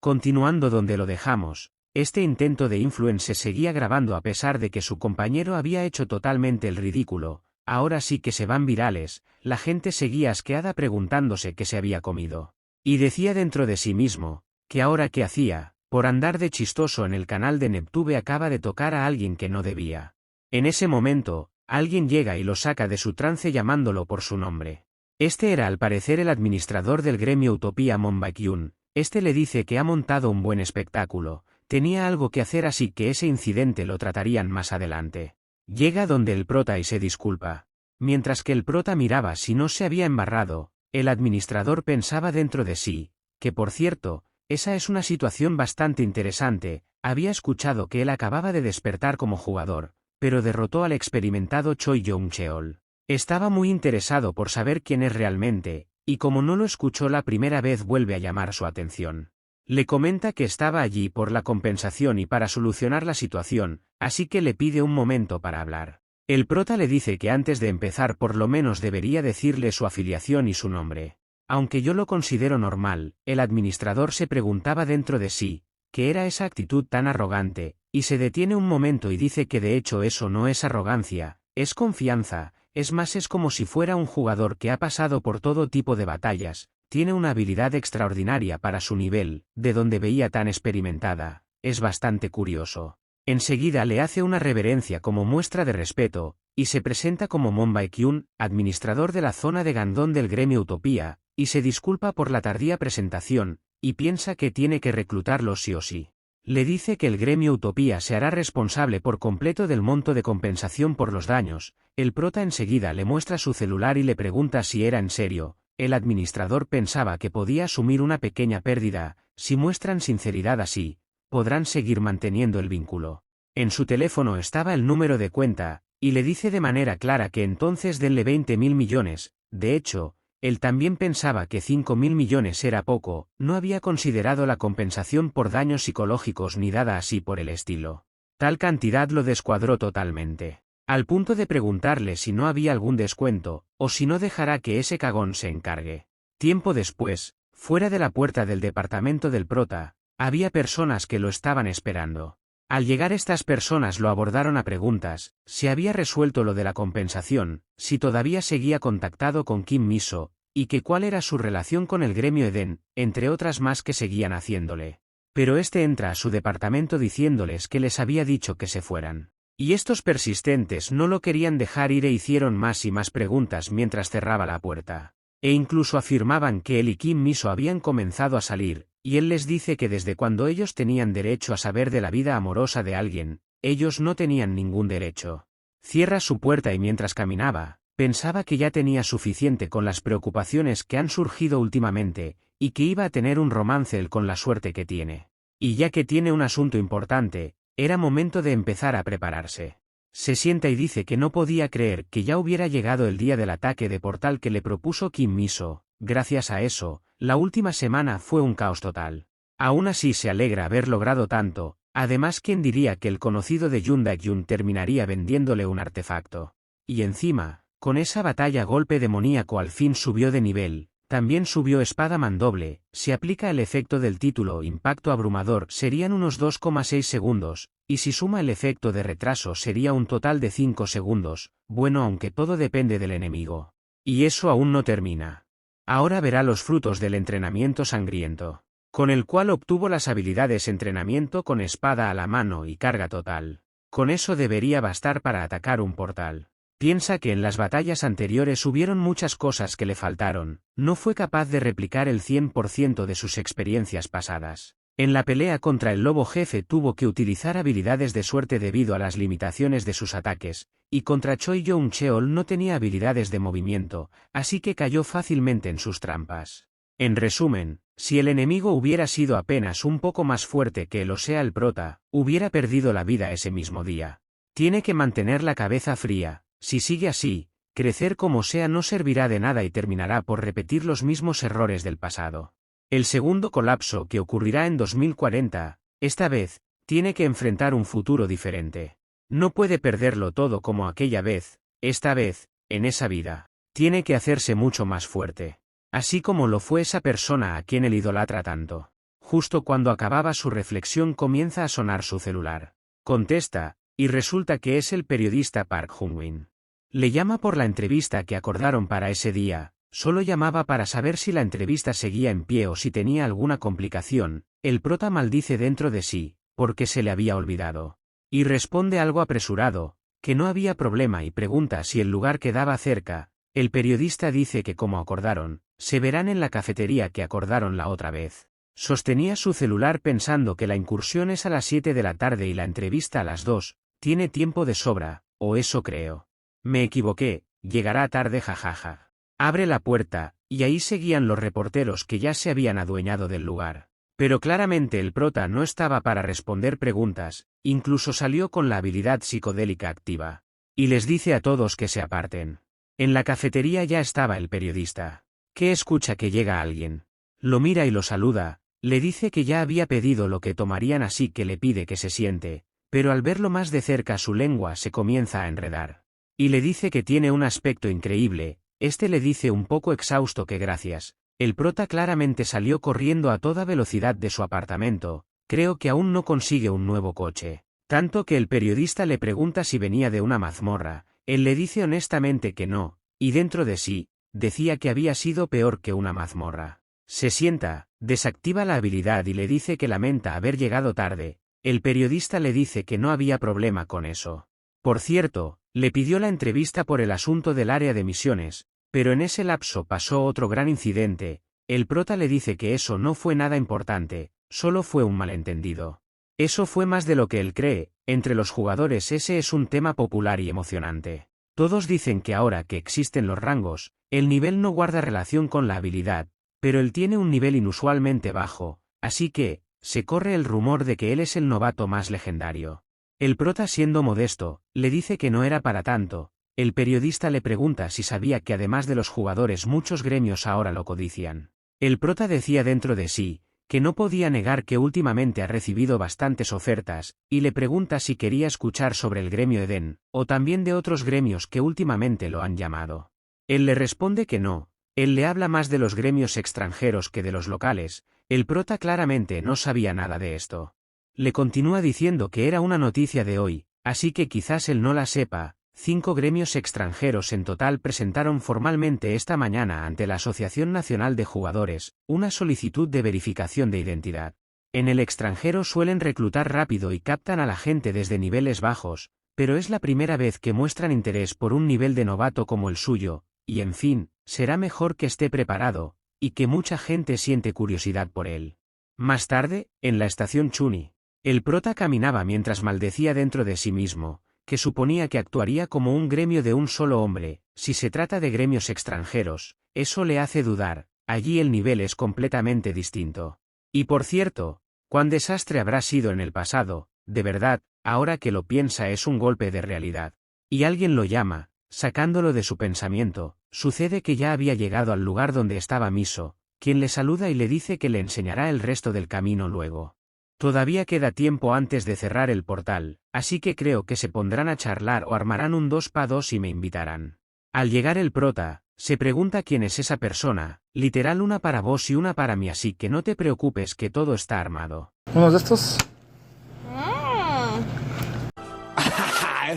Continuando donde lo dejamos, este intento de influence se seguía grabando a pesar de que su compañero había hecho totalmente el ridículo. Ahora sí que se van virales, la gente seguía asqueada preguntándose qué se había comido. Y decía dentro de sí mismo, que ahora qué hacía, por andar de chistoso en el canal de Neptube acaba de tocar a alguien que no debía. En ese momento, alguien llega y lo saca de su trance llamándolo por su nombre. Este era al parecer el administrador del gremio Utopía Monbaekhyun. Este le dice que ha montado un buen espectáculo, tenía algo que hacer así que ese incidente lo tratarían más adelante. Llega donde el prota y se disculpa. Mientras que el prota miraba si no se había embarrado, el administrador pensaba dentro de sí, que por cierto, esa es una situación bastante interesante, había escuchado que él acababa de despertar como jugador, pero derrotó al experimentado Choi Young-cheol. Estaba muy interesado por saber quién es realmente, y como no lo escuchó la primera vez vuelve a llamar su atención. Le comenta que estaba allí por la compensación y para solucionar la situación, así que le pide un momento para hablar. El prota le dice que antes de empezar por lo menos debería decirle su afiliación y su nombre. Aunque yo lo considero normal, el administrador se preguntaba dentro de sí, ¿qué era esa actitud tan arrogante? Y se detiene un momento y dice que de hecho eso no es arrogancia, es confianza, es más es como si fuera un jugador que ha pasado por todo tipo de batallas, tiene una habilidad extraordinaria para su nivel, de donde veía tan experimentada, es bastante curioso. Enseguida le hace una reverencia como muestra de respeto, y se presenta como Monbaekhyun, administrador de la zona de Gandón del gremio Utopía, y se disculpa por la tardía presentación, y piensa que tiene que reclutarlo sí o sí. Le dice que el gremio Utopía se hará responsable por completo del monto de compensación por los daños. El prota enseguida le muestra su celular y le pregunta si era en serio. El administrador pensaba que podía asumir una pequeña pérdida, si muestran sinceridad así, podrán seguir manteniendo el vínculo. En su teléfono estaba el número de cuenta, y le dice de manera clara que entonces denle 20.000 millones, de hecho, él también pensaba que 5.000 millones era poco, no había considerado la compensación por daños psicológicos ni nada así por el estilo. Tal cantidad lo descuadró totalmente. Al punto de preguntarle si no había algún descuento, o si no dejará que ese cagón se encargue. Tiempo después, fuera de la puerta del departamento del prota, había personas que lo estaban esperando. Al llegar estas personas lo abordaron a preguntas, si había resuelto lo de la compensación, si todavía seguía contactado con Kim Miso, y que cuál era su relación con el gremio Eden, entre otras más que seguían haciéndole. Pero este entra a su departamento diciéndoles que les había dicho que se fueran. Y estos persistentes no lo querían dejar ir e hicieron más y más preguntas mientras cerraba la puerta. E incluso afirmaban que él y Kim Miso habían comenzado a salir, y él les dice que desde cuando ellos tenían derecho a saber de la vida amorosa de alguien, ellos no tenían ningún derecho. Cierra su puerta y mientras caminaba, pensaba que ya tenía suficiente con las preocupaciones que han surgido últimamente, y que iba a tener un romance él con la suerte que tiene. Y ya que tiene un asunto importante, era momento de empezar a prepararse. Se sienta y dice que no podía creer que ya hubiera llegado el día del ataque de portal que le propuso Kim Miso. Gracias a eso, la última semana fue un caos total. Aún así se alegra haber logrado tanto, además ¿quién diría que el conocido de Yoon Dae-kyun terminaría vendiéndole un artefacto? Y encima, con esa batalla golpe demoníaco al fin subió de nivel, también subió espada mandoble, si aplica el efecto del título impacto abrumador serían unos 2,6 segundos, y si suma el efecto de retraso sería un total de 5 segundos, bueno aunque todo depende del enemigo. Y eso aún no termina. Ahora verá los frutos del entrenamiento sangriento, con el cual obtuvo las habilidades entrenamiento con espada a la mano y carga total. Con eso debería bastar para atacar un portal. Piensa que en las batallas anteriores hubieron muchas cosas que le faltaron, no fue capaz de replicar el 100% de sus experiencias pasadas. En la pelea contra el lobo jefe tuvo que utilizar habilidades de suerte debido a las limitaciones de sus ataques, y contra Choi Young-cheol no tenía habilidades de movimiento, así que cayó fácilmente en sus trampas. En resumen, si el enemigo hubiera sido apenas un poco más fuerte que lo sea el prota, hubiera perdido la vida ese mismo día. Tiene que mantener la cabeza fría, si sigue así, crecer como sea no servirá de nada y terminará por repetir los mismos errores del pasado. El segundo colapso que ocurrirá en 2040, esta vez, tiene que enfrentar un futuro diferente. No puede perderlo todo como aquella vez, esta vez, en esa vida. Tiene que hacerse mucho más fuerte. Así como lo fue esa persona a quien él idolatra tanto. Justo cuando acababa su reflexión comienza a sonar su celular. Contesta, y resulta que es el periodista Park Jung-win. Le llama por la entrevista que acordaron para ese día, solo llamaba para saber si la entrevista seguía en pie o si tenía alguna complicación. El prota maldice dentro de sí, porque se le había olvidado. Y responde algo apresurado, que no había problema y pregunta si el lugar quedaba cerca. El periodista dice que como acordaron, se verán en la cafetería que acordaron la otra vez. Sostenía su celular pensando que la incursión es a las 7 de la tarde y la entrevista a las 2, tiene tiempo de sobra, o eso creo. Me equivoqué, llegará tarde jajaja. Abre la puerta, y ahí seguían los reporteros que ya se habían adueñado del lugar. Pero claramente el prota no estaba para responder preguntas, incluso salió con la habilidad psicodélica activa. Y les dice a todos que se aparten. En la cafetería ya estaba el periodista. ¿Qué escucha que llega alguien? Lo mira y lo saluda, le dice que ya había pedido lo que tomarían así que le pide que se siente, pero al verlo más de cerca su lengua se comienza a enredar. Y le dice que tiene un aspecto increíble, este le dice un poco exhausto que gracias. El prota claramente salió corriendo a toda velocidad de su apartamento, creo que aún no consigue un nuevo coche. Tanto que el periodista le pregunta si venía de una mazmorra, él le dice honestamente que no, y dentro de sí, decía que había sido peor que una mazmorra. Se sienta, desactiva la habilidad y le dice que lamenta haber llegado tarde. El periodista le dice que no había problema con eso. Por cierto, le pidió la entrevista por el asunto del área de misiones, pero en ese lapso pasó otro gran incidente. El prota le dice que eso no fue nada importante, solo fue un malentendido. Eso fue más de lo que él cree, entre los jugadores ese es un tema popular y emocionante. Todos dicen que ahora que existen los rangos, el nivel no guarda relación con la habilidad, pero él tiene un nivel inusualmente bajo, así que, se corre el rumor de que él es el novato más legendario. El prota siendo modesto, le dice que no era para tanto. El periodista le pregunta si sabía que además de los jugadores muchos gremios ahora lo codician. El prota decía dentro de sí, que no podía negar que últimamente ha recibido bastantes ofertas, y le pregunta si quería escuchar sobre el gremio Eden, o también de otros gremios que últimamente lo han llamado. Él le responde que no, él le habla más de los gremios extranjeros que de los locales. El prota claramente no sabía nada de esto. Le continúa diciendo que era una noticia de hoy, así que quizás él no la sepa. 5 gremios extranjeros en total presentaron formalmente esta mañana ante la Asociación Nacional de Jugadores, una solicitud de verificación de identidad. En el extranjero suelen reclutar rápido y captan a la gente desde niveles bajos, pero es la primera vez que muestran interés por un nivel de novato como el suyo, y en fin, será mejor que esté preparado, y que mucha gente siente curiosidad por él. Más tarde, en la estación Chuni, el prota caminaba mientras maldecía dentro de sí mismo, que suponía que actuaría como un gremio de un solo hombre. Si se trata de gremios extranjeros, eso le hace dudar, allí el nivel es completamente distinto. Y por cierto, cuán desastre habrá sido en el pasado, de verdad, ahora que lo piensa es un golpe de realidad. Y alguien lo llama, sacándolo de su pensamiento, sucede que ya había llegado al lugar donde estaba Miso, quien le saluda y le dice que le enseñará el resto del camino luego. Todavía queda tiempo antes de cerrar el portal, así que creo que se pondrán a charlar o armarán un 2x2 y me invitarán. Al llegar el prota, se pregunta quién es esa persona, literal una para vos y una para mí, así que no te preocupes que todo está armado. ¿Uno de estos?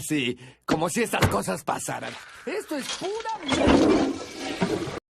Sí, como si estas cosas pasaran. Esto es pura...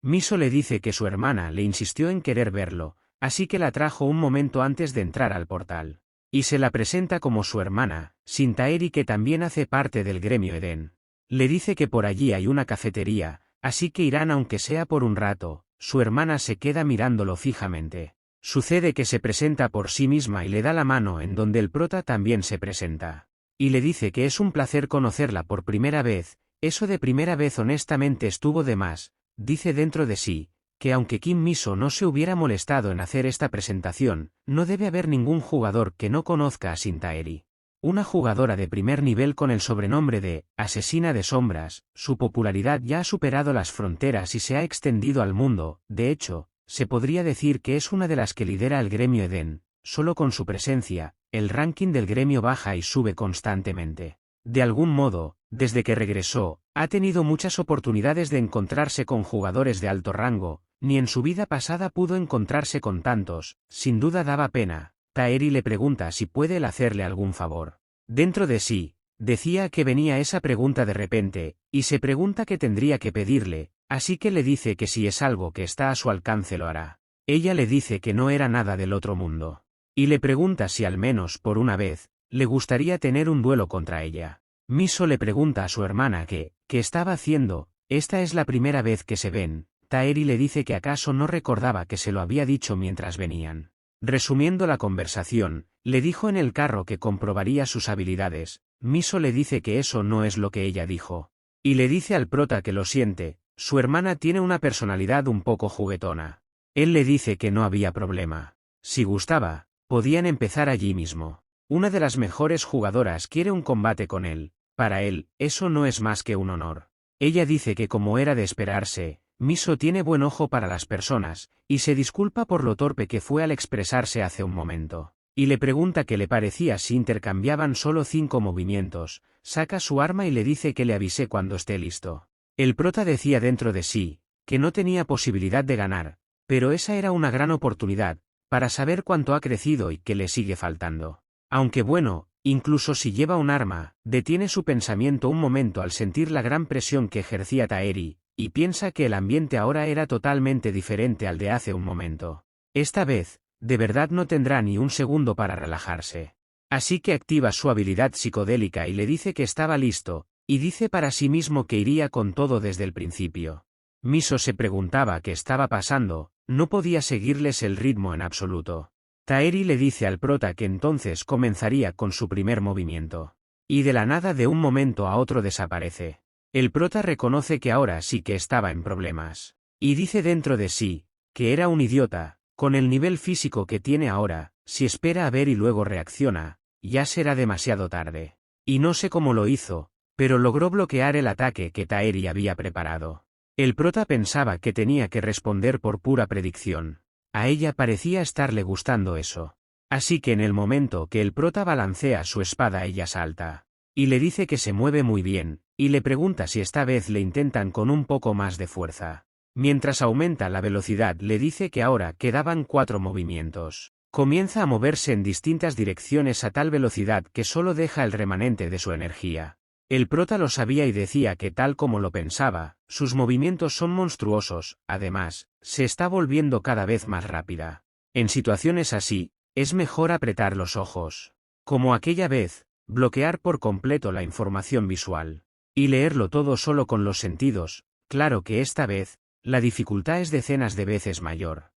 Miso le dice que su hermana le insistió en querer verlo, así que la trajo un momento antes de entrar al portal. Y se la presenta como su hermana, Sintaeri, que también hace parte del gremio Eden. Le dice que por allí hay una cafetería, así que irán aunque sea por un rato. Su hermana se queda mirándolo fijamente. Sucede que se presenta por sí misma y le da la mano, en donde el prota también se presenta. Y le dice que es un placer conocerla por primera vez. Eso de primera vez honestamente estuvo de más. Dice dentro de sí, que aunque Kim Miso no se hubiera molestado en hacer esta presentación, no debe haber ningún jugador que no conozca a Sintaeri. Una jugadora de primer nivel con el sobrenombre de Asesina de Sombras, su popularidad ya ha superado las fronteras y se ha extendido al mundo. De hecho, se podría decir que es una de las que lidera el gremio Eden. Solo con su presencia, el ranking del gremio baja y sube constantemente. De algún modo, desde que regresó, Ha tenido muchas oportunidades de encontrarse con jugadores de alto rango, ni en su vida pasada pudo encontrarse con tantos, sin duda daba pena. Taeri le pregunta si puede él hacerle algún favor. Dentro de sí, decía que venía esa pregunta de repente, y se pregunta qué tendría que pedirle, así que le dice que si es algo que está a su alcance lo hará. Ella le dice que no era nada del otro mundo. Y le pregunta si al menos por una vez, le gustaría tener un duelo contra ella. Miso le pregunta a su hermana qué estaba haciendo, esta es la primera vez que se ven. Taeri le dice que acaso no recordaba que se lo había dicho mientras venían. Resumiendo la conversación, le dijo en el carro que comprobaría sus habilidades. Miso le dice que eso no es lo que ella dijo. Y le dice al prota que lo siente, su hermana tiene una personalidad un poco juguetona. Él le dice que no había problema. Si gustaba, podían empezar allí mismo. Una de las mejores jugadoras quiere un combate con él. Para él, eso no es más que un honor. Ella dice que como era de esperarse, Miso tiene buen ojo para las personas, y se disculpa por lo torpe que fue al expresarse hace un momento. Y le pregunta qué le parecía si intercambiaban solo 5 movimientos, saca su arma y le dice que le avise cuando esté listo. El prota decía dentro de sí, que no tenía posibilidad de ganar, pero esa era una gran oportunidad, para saber cuánto ha crecido y qué le sigue faltando. Aunque bueno, incluso si lleva un arma, detiene su pensamiento un momento al sentir la gran presión que ejercía Taeri, y piensa que el ambiente ahora era totalmente diferente al de hace un momento. Esta vez, de verdad no tendrá ni un segundo para relajarse. Así que activa su habilidad psicodélica y le dice que estaba listo, y dice para sí mismo que iría con todo desde el principio. Miso se preguntaba qué estaba pasando, no podía seguirles el ritmo en absoluto. Taeri le dice al prota que entonces comenzaría con su primer movimiento. Y de la nada de un momento a otro desaparece. El prota reconoce que ahora sí que estaba en problemas. Y dice dentro de sí, que era un idiota, con el nivel físico que tiene ahora, si espera a ver y luego reacciona, ya será demasiado tarde. Y no sé cómo lo hizo, pero logró bloquear el ataque que Taeri había preparado. El prota pensaba que tenía que responder por pura predicción. A ella parecía estarle gustando eso. Así que en el momento que el prota balancea su espada ella salta. Y le dice que se mueve muy bien, y le pregunta si esta vez le intentan con un poco más de fuerza. Mientras aumenta la velocidad le dice que ahora quedaban 4 movimientos. Comienza a moverse en distintas direcciones a tal velocidad que solo deja el remanente de su energía. El prota lo sabía y decía que tal como lo pensaba, sus movimientos son monstruosos, además, se está volviendo cada vez más rápida. En situaciones así, es mejor apretar los ojos. Como aquella vez, bloquear por completo la información visual. Y leerlo todo solo con los sentidos, claro que esta vez, la dificultad es decenas de veces mayor.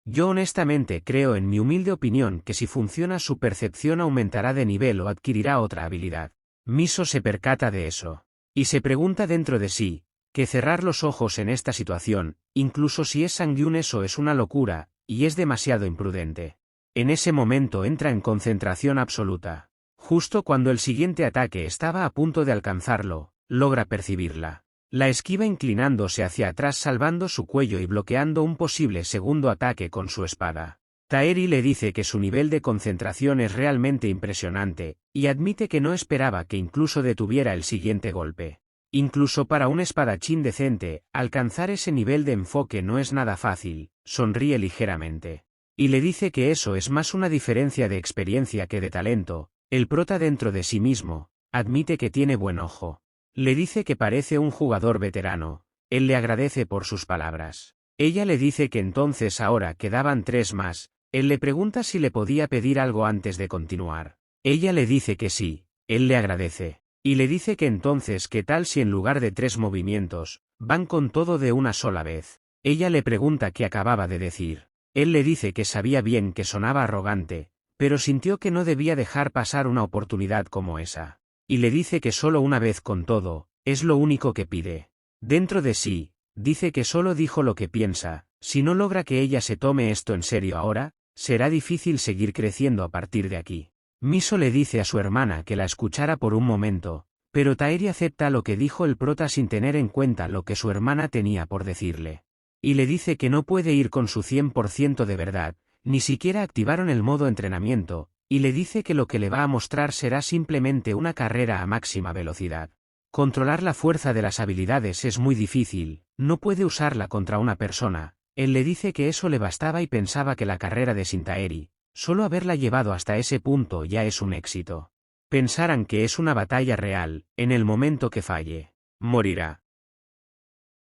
Yo honestamente creo en mi humilde opinión que si funciona su percepción aumentará de nivel o adquirirá otra habilidad. Miso se percata de eso. Y se pregunta dentro de sí, que cerrar los ojos en esta situación, incluso si es Sangyunes o es una locura, y es demasiado imprudente. En ese momento entra en concentración absoluta. Justo cuando el siguiente ataque estaba a punto de alcanzarlo, logra percibirla. La esquiva inclinándose hacia atrás salvando su cuello y bloqueando un posible segundo ataque con su espada. Taeri le dice que su nivel de concentración es realmente impresionante, y admite que no esperaba que incluso detuviera el siguiente golpe. Incluso para un espadachín decente, alcanzar ese nivel de enfoque no es nada fácil, sonríe ligeramente. Y le dice que eso es más una diferencia de experiencia que de talento. El prota dentro de sí mismo, admite que tiene buen ojo. Le dice que parece un jugador veterano, él le agradece por sus palabras. Ella le dice que entonces ahora quedaban 3 más, él le pregunta si le podía pedir algo antes de continuar. Ella le dice que sí, él le agradece. Y le dice que entonces qué tal si en lugar de 3 movimientos, van con todo de una sola vez. Ella le pregunta qué acababa de decir. Él le dice que sabía bien que sonaba arrogante, pero sintió que no debía dejar pasar una oportunidad como esa. Y le dice que solo una vez con todo, es lo único que pide. Dentro de sí, dice que solo dijo lo que piensa, si no logra que ella se tome esto en serio ahora, será difícil seguir creciendo a partir de aquí. Miso le dice a su hermana que la escuchara por un momento, pero Taeri acepta lo que dijo el prota sin tener en cuenta lo que su hermana tenía por decirle. Y le dice que no puede ir con su 100% de verdad, ni siquiera activaron el modo entrenamiento, y le dice que lo que le va a mostrar será simplemente una carrera a máxima velocidad. Controlar la fuerza de las habilidades es muy difícil, no puede usarla contra una persona. Él le dice que eso le bastaba y pensaba que la carrera de Shintaeri, solo haberla llevado hasta ese punto ya es un éxito. Pensarán que es una batalla real, en el momento que falle, morirá.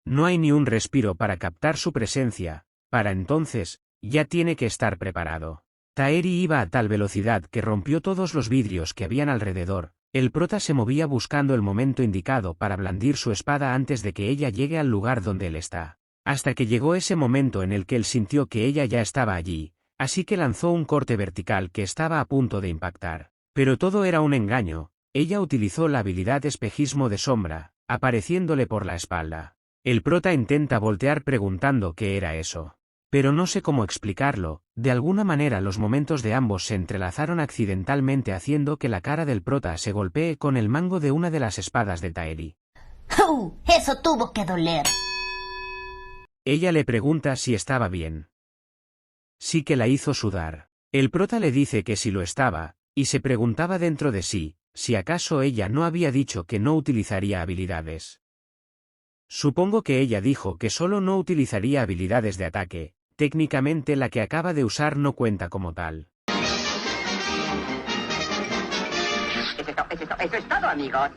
No hay ni un respiro para captar su presencia, para entonces, ya tiene que estar preparado. Taeri iba a tal velocidad que rompió todos los vidrios que habían alrededor. El prota se movía buscando el momento indicado para blandir su espada antes de que ella llegue al lugar donde él está. Hasta que llegó ese momento en el que él sintió que ella ya estaba allí, así que lanzó un corte vertical que estaba a punto de impactar. Pero todo era un engaño, ella utilizó la habilidad espejismo de sombra, apareciéndole por la espalda. El prota intenta voltear preguntando qué era eso. Pero no sé cómo explicarlo, de alguna manera los momentos de ambos se entrelazaron accidentalmente haciendo que la cara del prota se golpee con el mango de una de las espadas de Taeri. Eso tuvo que doler. Ella le pregunta si estaba bien. Sí que la hizo sudar. El prota le dice que sí lo estaba, y se preguntaba dentro de sí, si acaso ella no había dicho que no utilizaría habilidades. Supongo que ella dijo que solo no utilizaría habilidades de ataque, técnicamente la que acaba de usar no cuenta como tal. Eso es todo, amigos.